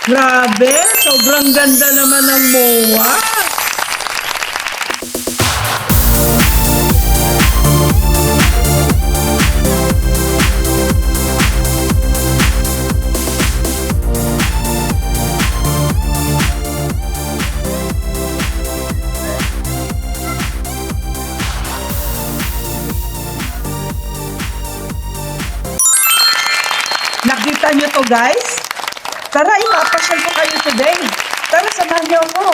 Grabe, sobrang ganda naman ng MOA. Nakita nyo to, guys? Tara, ipapasyal ko kayo today. Tara, samahan niyo ako.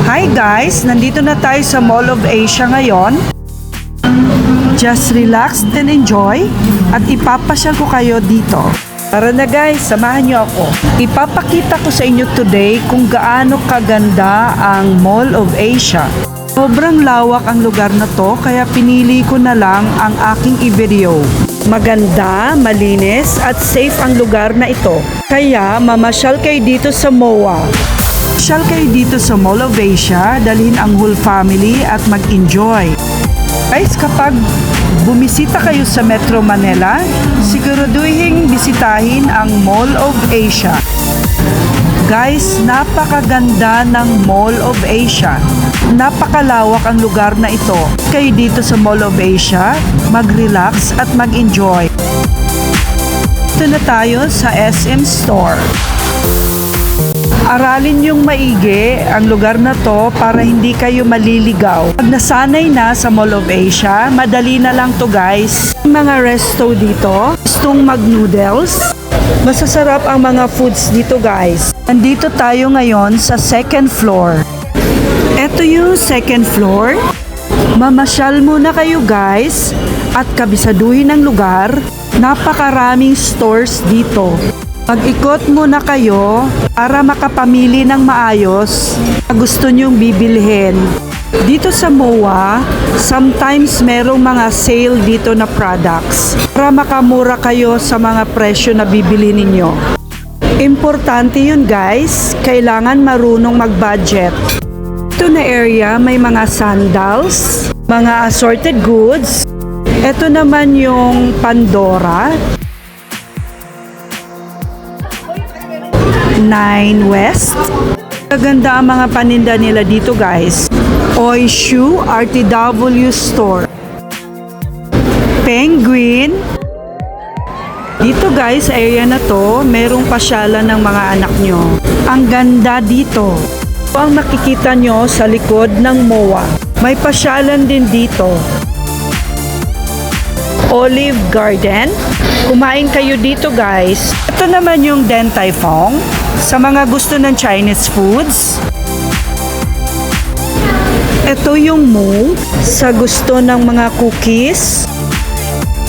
Hi guys! Nandito na tayo sa Mall of Asia ngayon. Just relax and enjoy at ipapasyal ko kayo dito. Tara na guys, samahan niyo ako. Ipapakita ko sa inyo today kung gaano kaganda ang Mall of Asia. Sobrang lawak ang lugar na to kaya pinili ko na lang ang aking i-video. Maganda, malinis at safe ang lugar na ito. Kaya mamasyal kayo dito sa MOA. Masyal kayo dito sa Mall of Asia, dalhin ang whole family at mag-enjoy. Guys, kapag bumisita kayo sa Metro Manila, siguraduhin bisitahin ang Mall of Asia. Guys, napakaganda ng Mall of Asia. Napakalawak ang lugar na ito. Kayo dito sa Mall of Asia, mag-relax at mag-enjoy. Ito na tayo sa SM Store. Aralin yung maigi ang lugar na to para hindi kayo maliligaw. Pag nasanay na sa Mall of Asia, madali na lang to guys. Mga resto dito, gustong mag-noodles. Masasarap ang mga foods dito guys. Nandito tayo ngayon sa second floor. Ito yung second floor. Mamasyal muna kayo guys at kabisaduhin ang lugar. Napakaraming stores dito. Mag-ikot muna kayo para makapamili ng maayos na gusto nyong bibilhin. Dito sa MOA, sometimes merong mga sale dito na products para makamura kayo sa mga presyo na bibili ninyo. Importante yun guys, kailangan marunong mag-budget. Ito na area may mga sandals, mga assorted goods. Ito naman yung Pandora. 9 West. Maganda ang mga paninda nila dito guys. Oyshoe RTW Store. Penguin. Dito guys, area na to, merong pasyalan ng mga anak nyo. Ang ganda dito. Ito ang makikita nyo sa likod ng MOA. May pasyalan din dito. Olive Garden. Kumain kayo dito guys. Ito naman yung Din Tai Fung. Sa mga gusto ng Chinese foods. Ito yung Moo. Sa gusto ng mga cookies.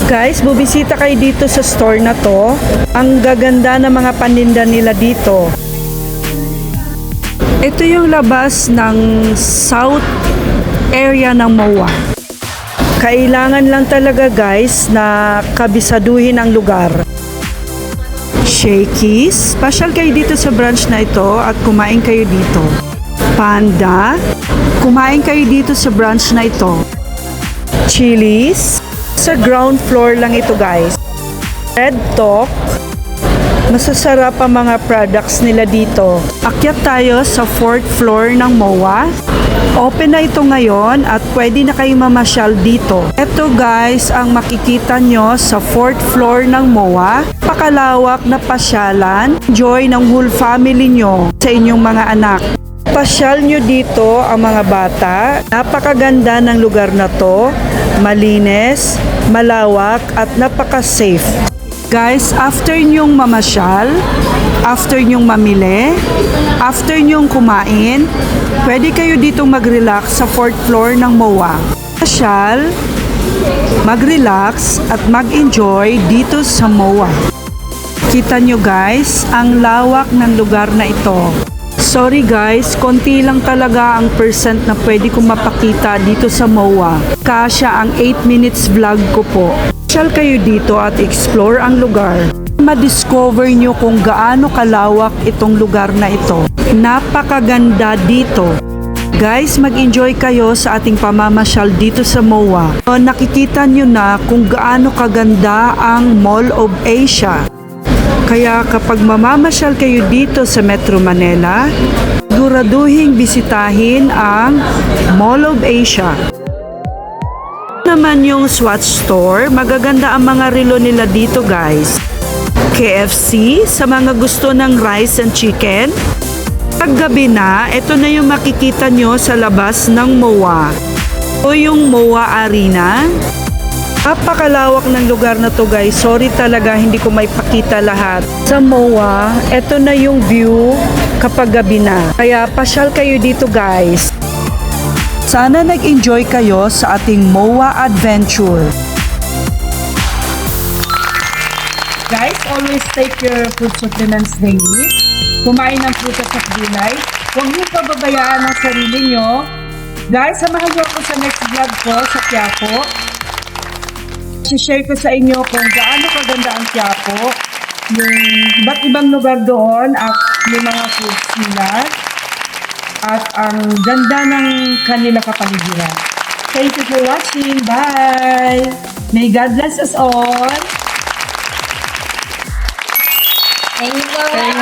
Guys, bubisita kayo dito sa store na to. Ang gaganda ng mga paninda nila dito. Ito yung labas ng south area ng MOA. Kailangan lang talaga guys na kabisaduhin ang lugar. Shakey's, pasyal kayo dito sa branch na ito at kumain kayo dito. Panda, kumain kayo dito sa branch na ito. Chili's, sa ground floor lang ito guys. Red Talk, masasarap ang mga products nila dito. Akyat tayo sa 4th floor ng MOA. Open na ito ngayon at pwede na kayo mamasyal dito. Ito guys ang makikita nyo sa 4th floor ng MOA. Pakalawak na pasyalan. Enjoy ng whole family nyo sa inyong mga anak. Pasyal nyo dito ang mga bata. Napakaganda ng lugar na to. Malinis, malawak at napaka-safe. Guys, after nyong mamasyal, after nyong mamili, after nyong kumain, pwede kayo ditong mag-relax sa 4th floor ng MOA. Pasyal, mag-relax at mag-enjoy dito sa MOA. Kita nyo guys, ang lawak ng lugar na ito. Sorry guys, konti lang talaga ang percent na pwede kong mapakita dito sa MOA. Kasya ang 8 minutes vlog ko po. Pasyal kayo dito at explore ang lugar. Ma-discover nyo kung gaano kalawak itong lugar na ito. Napakaganda dito. Guys, mag-enjoy kayo sa ating pamamasyal dito sa MOA. Nakikita nyo na kung gaano kaganda ang Mall of Asia. Kaya kapag mamamasyal kayo dito sa Metro Manila, siguraduhin bisitahin ang Mall of Asia. Naman yung Swatch store, magaganda ang mga relo nila dito guys. KFC sa mga gusto ng rice and chicken. Paggabi na, ito na yung makikita nyo sa labas ng MOA. Ito yung MOA Arena. Napakalawak ng lugar na to guys. Sorry talaga hindi ko may pakita lahat. Sa MOA, ito na yung view kapag gabi na. Kaya pasyal kayo dito guys. Sana nag-enjoy kayo sa ating MOA adventure. Guys, always take your food supplements daily. Kumain ng prutas at gulay. Huwag niyo pababayaan ang sarili niyo. Guys, samahan niyo ako sa next vlog ko sa Quiapo. I-share ko sa inyo kung gaano kaganda ang Quiapo. Yung iba't ibang lugar doon at yung mga foods nila. At ang ganda ng kanila kapaligiran. Thank you for watching. Bye! May God bless us all. Thank you for watching.